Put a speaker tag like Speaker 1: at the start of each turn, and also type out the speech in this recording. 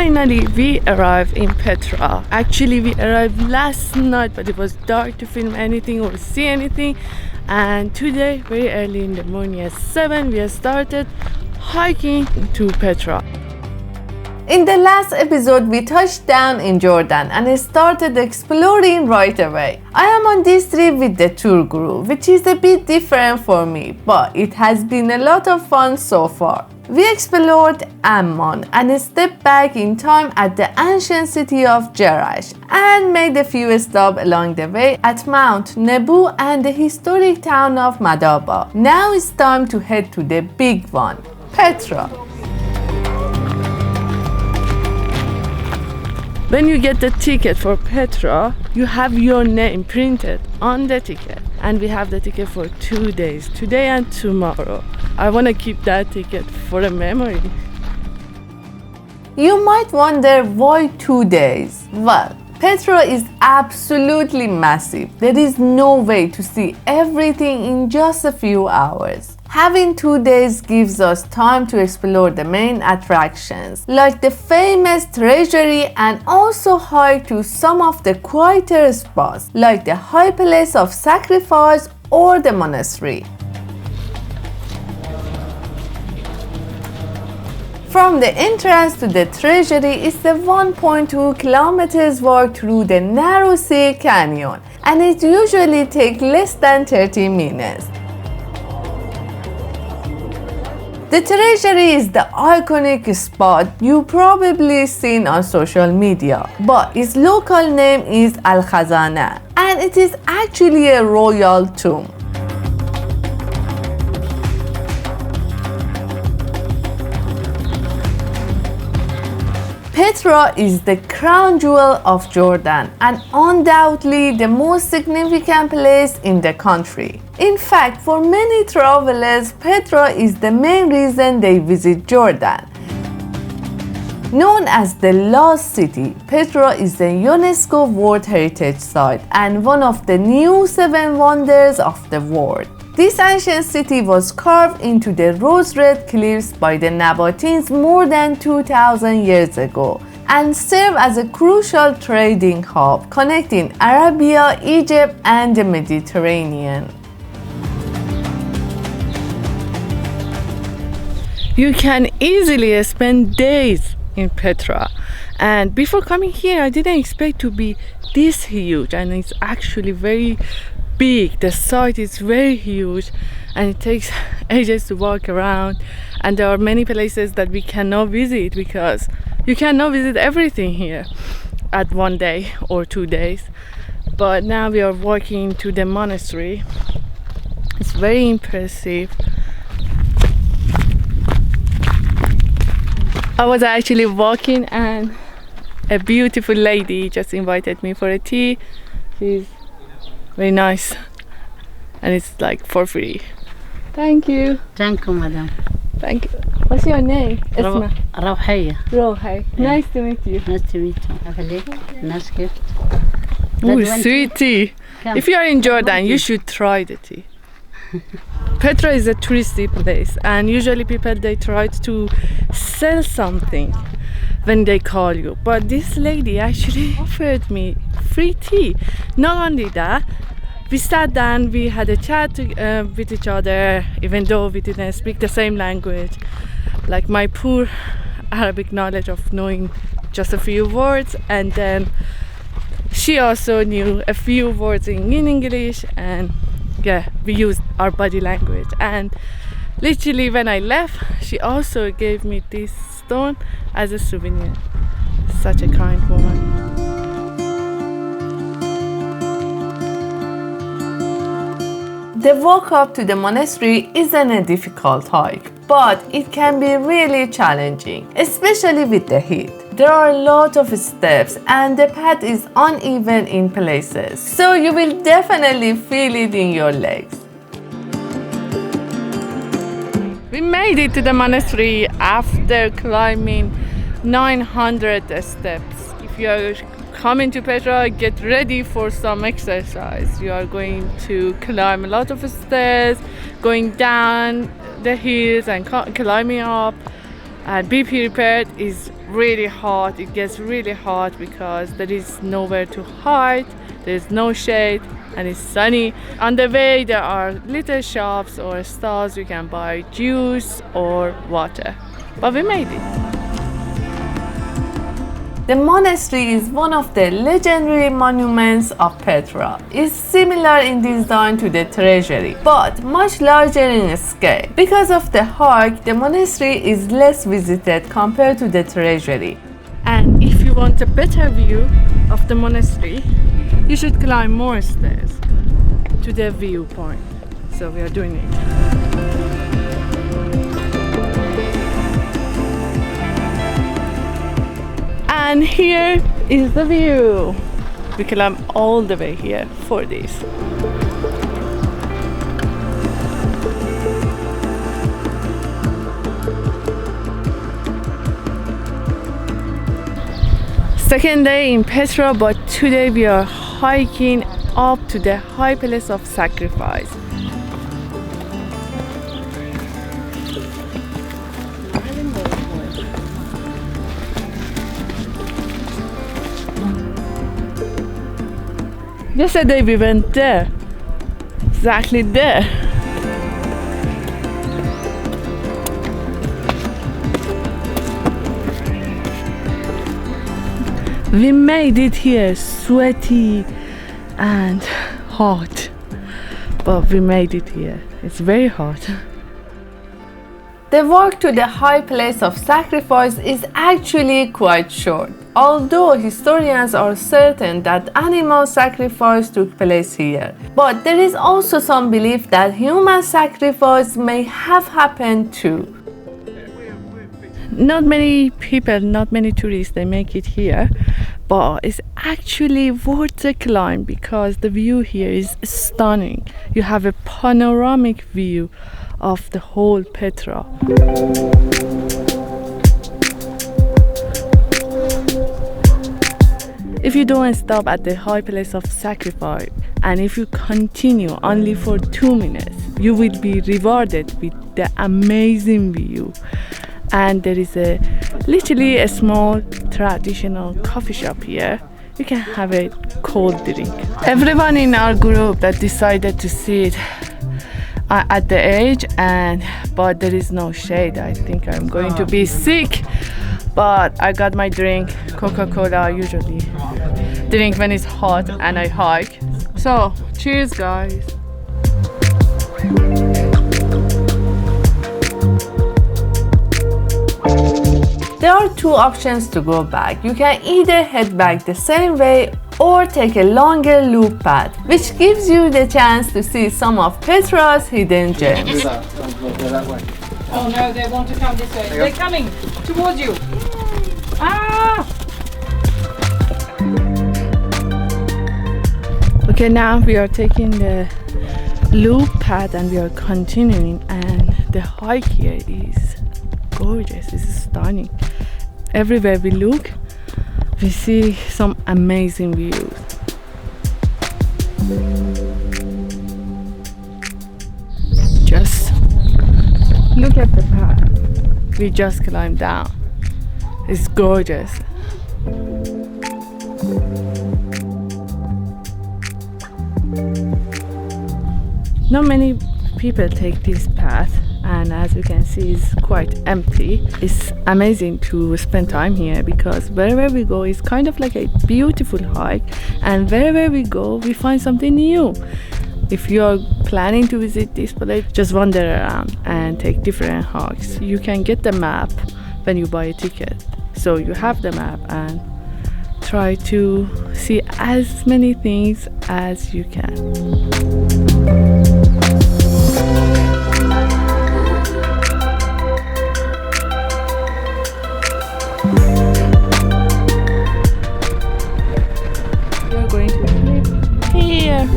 Speaker 1: Finally, we arrived in Petra. Actually, we arrived last night, but it was dark to film anything or see anything. And today, very early in the morning at 7, we have started hiking to Petra.
Speaker 2: In the last episode, we touched down in Jordan and started exploring right away. I am on this trip with the tour group, which is a bit different for me, but it has been a lot of fun so far. We explored Amman and stepped back in time at the ancient city of Jerash and made a few stops along the way at Mount Nebu and the historic town of Madaba. Now it's time to head to the big one, Petra.
Speaker 1: When you get the ticket for Petra, you have your name printed on the ticket. And we have the ticket for 2 days, today and tomorrow. I want to keep that ticket for a memory.
Speaker 2: You might wonder why 2 days? Well, Petra is absolutely massive. There is no way to see everything in just a few hours. Having 2 days gives us time to explore the main attractions, like the famous Treasury, and also hike to some of the quieter spots, like the high place of sacrifice or the monastery. From the entrance to the Treasury is a 1.2 kilometers walk through the narrow sea canyon, and it usually takes less than 30 minutes. The Treasury is the iconic spot you've probably seen on social media, but its local name is Al-Khazana, and it is actually a royal tomb. Petra is the crown jewel of Jordan and undoubtedly the most significant place in the country. In fact, for many travelers, Petra is the main reason they visit Jordan. Known as the Lost City, Petra is a UNESCO World Heritage Site and one of the new 7 wonders of the world. This ancient city was carved into the rose-red cliffs by the Nabateans more than 2,000 years ago and served as a crucial trading hub connecting Arabia, Egypt, and the Mediterranean.
Speaker 1: You can easily spend days in Petra, and before coming here I didn't expect to be this huge, and it's actually very big. The site is very huge and it takes ages to walk around, and there are many places that we cannot visit because you cannot visit everything here at 1 day or 2 days. But now we are walking to the monastery. It's very impressive. I was actually walking and a beautiful lady just invited me for a tea. She's very nice and it's like for free. Thank you.
Speaker 3: Thank you, madam.
Speaker 1: Thank you. What's your name? Isma.
Speaker 3: Rawhaya.
Speaker 1: Rohay. Nice to meet you.
Speaker 3: Nice to meet you. Have a look. Nice gift.
Speaker 1: Ooh, sweet tea.
Speaker 3: Come.
Speaker 1: If you are in Jordan, you should try the tea. Petra is a touristy place, and usually people they try to sell something when they call you, but this lady actually offered me free tea. Not only that, we sat down, we had a chat with each other, even though we didn't speak the same language. Like my poor Arabic knowledge of knowing just a few words, and then she also knew a few words in English, and yeah, we used our body language. And literally when I left, she also gave me this stone as a souvenir. Such a kind woman.
Speaker 2: The walk up to the monastery isn't a difficult hike, but it can be really challenging, especially with the heat. There are a lot of steps and the path is uneven in places, so you will definitely feel it in your legs.
Speaker 1: We made it to the monastery after climbing 900 steps. If you are coming to Petra, get ready for some exercise. You are going to climb a lot of stairs, going down the hills and climbing up, and be prepared. Is really hot. It gets really hot because there is nowhere to hide, there's no shade, and it's sunny. On the way there are little shops or stalls we can buy juice or water, but we made it.
Speaker 2: The monastery is one of the legendary monuments of Petra. It's similar in design to the Treasury, but much larger in scale. Because of the hike, the monastery is less visited compared to the Treasury.
Speaker 1: And if you want a better view of the monastery, you should climb more stairs to the viewpoint. So we are doing it. And here is the view. We climb all the way here for this. Second day in Petra, but today we are hiking up to the high place of sacrifice. Yesterday we went there, exactly there. We made it here, sweaty and hot, but we made it here. It's very hot.
Speaker 2: The walk to the high place of sacrifice is actually quite short, although historians are certain that animal sacrifice took place here. But there is also some belief that human sacrifice may have happened too.
Speaker 1: Not many people, not many tourists, they make it here, but it's actually worth the climb because the view here is stunning. You have a panoramic view of the whole Petra. If you don't stop at the high place of sacrifice and if you continue only for 2 minutes, you will be rewarded with the amazing view. And there is literally a small traditional coffee shop here. You can have a cold drink. Everyone in our group that decided to sit at the edge, but there is no shade. I think I'm going to be sick, but I got my drink, Coca-Cola. Usually drink when it's hot and I hike. So cheers, guys.
Speaker 2: There are 2 options to go back. You can either head back the same way or take a longer loop path, which gives you the chance to see some of Petra's hidden gems.
Speaker 4: Oh no, they want to come this way. They're coming towards you. Ah!
Speaker 1: Okay, now we are taking the loop path and we are continuing, and the hike here is gorgeous. It's stunning. Everywhere we look, we see some amazing views. Just look at the path. We just climbed down. It's gorgeous. Not many people take this path, and as you can see, it's quite empty. It's amazing to spend time here because wherever we go is kind of like a beautiful hike, and wherever we go we find something new. If you're planning to visit this place, just wander around and take different hikes. You can get the map when you buy a ticket, so you have the map and try to see as many things as you can. We're going to sleep here.